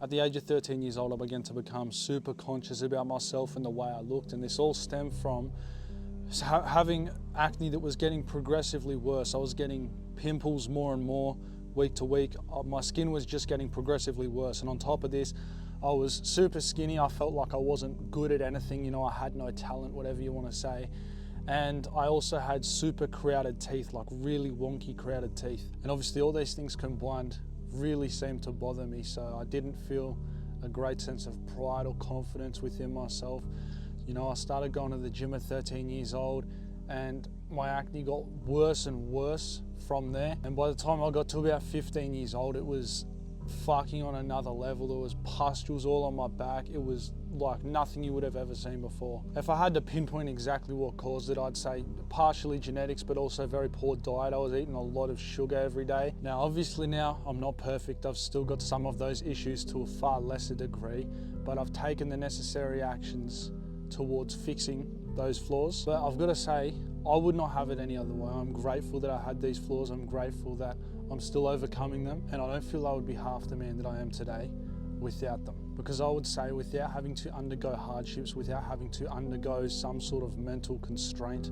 At the age of 13 years old, I began to become super conscious about myself and the way I looked, and this all stemmed from having acne that was getting progressively worse. I was getting pimples more and more week to week. My skin was just getting progressively worse, and on top of this, I was super skinny. I felt like I wasn't good at anything, you know, I had no talent, whatever you want to say. And I also had super crowded teeth, like really wonky crowded teeth. And obviously all these things combined really seemed to bother me, so I didn't feel a great sense of pride or confidence within myself. You know, I started going to the gym at 13 years old, and my acne got worse and worse from there. And by the time I got to about 15 years old, it was fucking on another level. There was pustules all on my back. It was like nothing you would have ever seen before. If I had to pinpoint exactly what caused it, I'd say partially genetics, but also very poor diet. I was eating a lot of sugar every day. Now, obviously now I'm not perfect. I've still got some of those issues to a far lesser degree, but I've taken the necessary actions towards fixing those flaws. But I've got to say, I would not have it any other way. I'm grateful that I had these flaws. I'm grateful that I'm still overcoming them, and I don't feel I would be half the man that I am today without them. Because I would say, without having to undergo hardships, without having to undergo some sort of mental constraint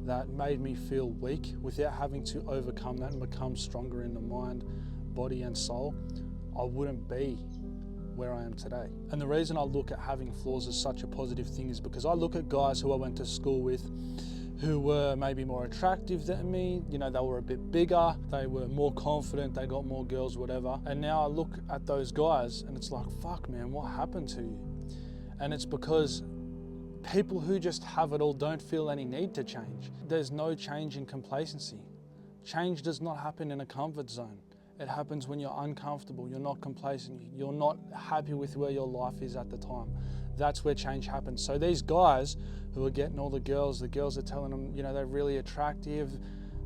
that made me feel weak, without having to overcome that and become stronger in the mind, body and soul, I wouldn't be where I am today. And the reason I look at having flaws as such a positive thing is because I look at guys who I went to school with who were maybe more attractive than me, you know, they were a bit bigger, they were more confident, they got more girls, whatever. And now I look at those guys and it's like, fuck man, what happened to you? And it's because people who just have it all don't feel any need to change. There's no change in complacency. Change does not happen in a comfort zone. It happens when you're uncomfortable, you're not complacent, you're not happy with where your life is at the time. That's where change happens. So these guys who are getting all the girls are telling them, you know, they're really attractive,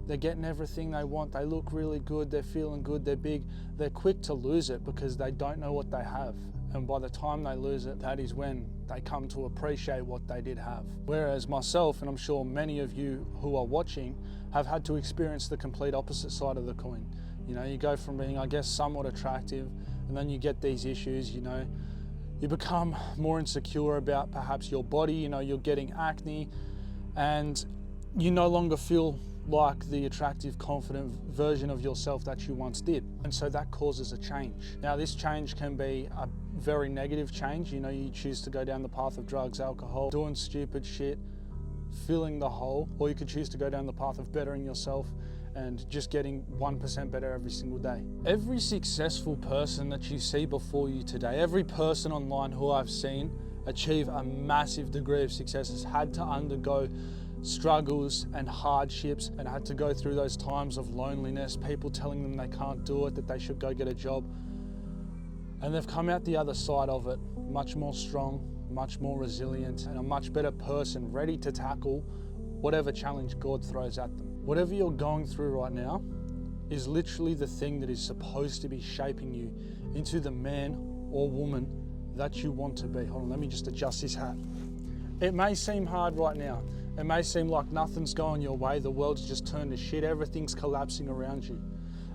they're getting everything they want, they look really good, they're feeling good, they're big, they're quick to lose it because they don't know what they have. And by the time they lose it, that is when they come to appreciate what they did have. Whereas myself, and I'm sure many of you who are watching, have had to experience the complete opposite side of the coin. You know, you go from being, I guess, somewhat attractive, and then you get these issues, you know, you become more insecure about perhaps your body, you know, you're getting acne, and you no longer feel like the attractive, confident version of yourself that you once did. And so that causes a change. Now, this change can be a very negative change. You know, you choose to go down the path of drugs, alcohol, doing stupid shit, filling the hole, or you could choose to go down the path of bettering yourself and just getting 1% better every single day. Every successful person that you see before you today, every person online who I've seen achieve a massive degree of success has had to undergo struggles and hardships and had to go through those times of loneliness, people telling them they can't do it, that they should go get a job. And they've come out the other side of it much more strong, much more resilient, and a much better person, ready to tackle whatever challenge God throws at them. Whatever you're going through right now is literally the thing that is supposed to be shaping you into the man or woman that you want to be. Hold on, let me just adjust this hat. It may seem hard right now. It may seem like nothing's going your way. The world's just turned to shit. Everything's collapsing around you.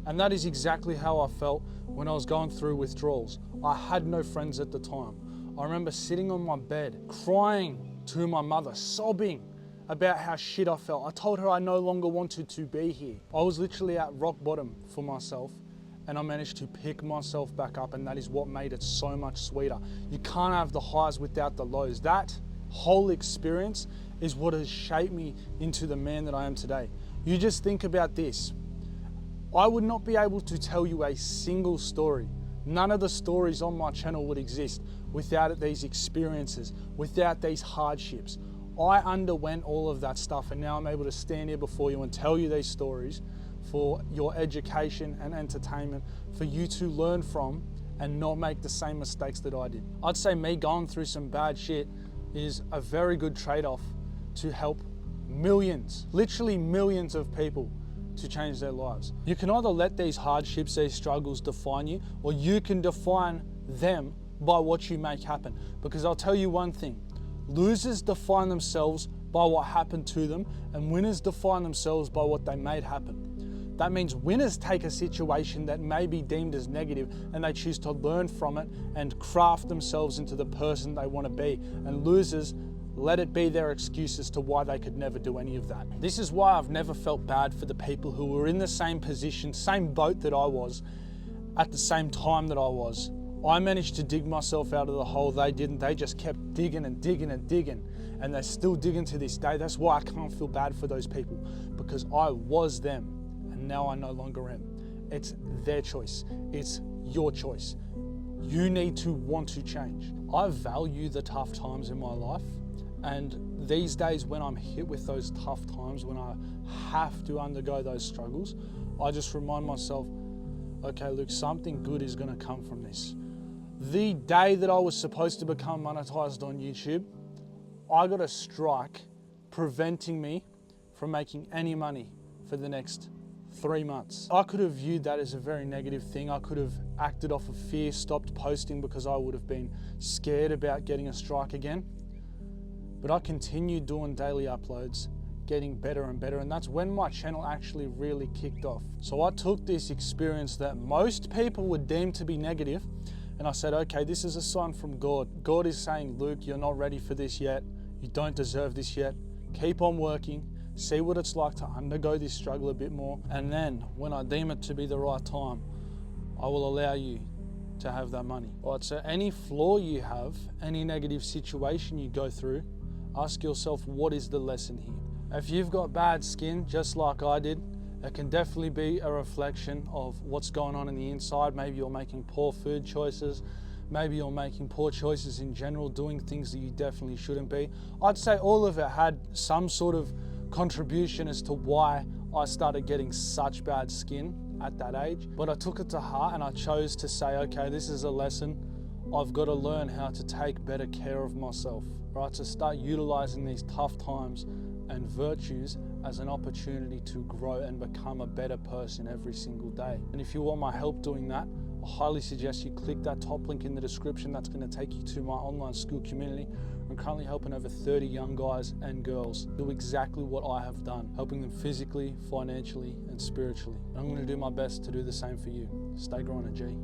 And that is exactly how I felt when I was going through withdrawals. I had no friends at the time. I remember sitting on my bed, crying to my mother, sobbing about how shit I felt. I told her I no longer wanted to be here. I was literally at rock bottom for myself, and I managed to pick myself back up, and that is what made it so much sweeter. You can't have the highs without the lows. That whole experience is what has shaped me into the man that I am today. You just think about this. I would not be able to tell you a single story. None of the stories on my channel would exist without these experiences, without these hardships. I underwent all of that stuff, and now I'm able to stand here before you and tell you these stories for your education and entertainment, for you to learn from and not make the same mistakes that I did. I'd say me going through some bad shit is a very good trade-off to help millions, literally millions of people to change their lives. You can either let these hardships, these struggles define you, or you can define them by what you make happen. Because I'll tell you one thing, losers define themselves by what happened to them, and winners define themselves by what they made happen. That means winners take a situation that may be deemed as negative and they choose to learn from it and craft themselves into the person they want to be. And losers let it be their excuse as to why they could never do any of that. This is why I've never felt bad for the people who were in the same position, same boat that I was, at the same time that I was. I managed to dig myself out of the hole, they didn't. They just kept digging and digging and digging, and they're still digging to this day. That's why I can't feel bad for those people, because I was them and now I no longer am. It's their choice. It's your choice. You need to want to change. I value the tough times in my life, and these days when I'm hit with those tough times, when I have to undergo those struggles, I just remind myself, okay, Luke, something good is going to come from this. The day that I was supposed to become monetized on YouTube, I got a strike preventing me from making any money for the next 3 months. I could have viewed that as a very negative thing. I could have acted off of fear, stopped posting because I would have been scared about getting a strike again. But I continued doing daily uploads, getting better and better, and that's when my channel actually really kicked off. So I took this experience that most people would deem to be negative, and I said, okay, this is a sign from God. God is saying, Luke, you're not ready for this yet. You don't deserve this yet. Keep on working, see what it's like to undergo this struggle a bit more, and then when I deem it to be the right time, I will allow you to have that money. All right, so any flaw you have, any negative situation you go through, ask yourself, what is the lesson here? If you've got bad skin, just like I did, it can definitely be a reflection of what's going on in the inside. Maybe you're making poor food choices. Maybe you're making poor choices in general, doing things that you definitely shouldn't be. I'd say all of it had some sort of contribution as to why I started getting such bad skin at that age. But I took it to heart and I chose to say, okay, this is a lesson. I've got to learn how to take better care of myself, right? To start utilizing these tough times and virtues as an opportunity to grow and become a better person every single day. And if you want my help doing that, I highly suggest you click that top link in the description. That's going to take you to my online school community. I'm currently helping over 30 young guys and girls do exactly what I have done, helping them physically, financially, and spiritually. And I'm going to do my best to do the same for you. Stay growing, G.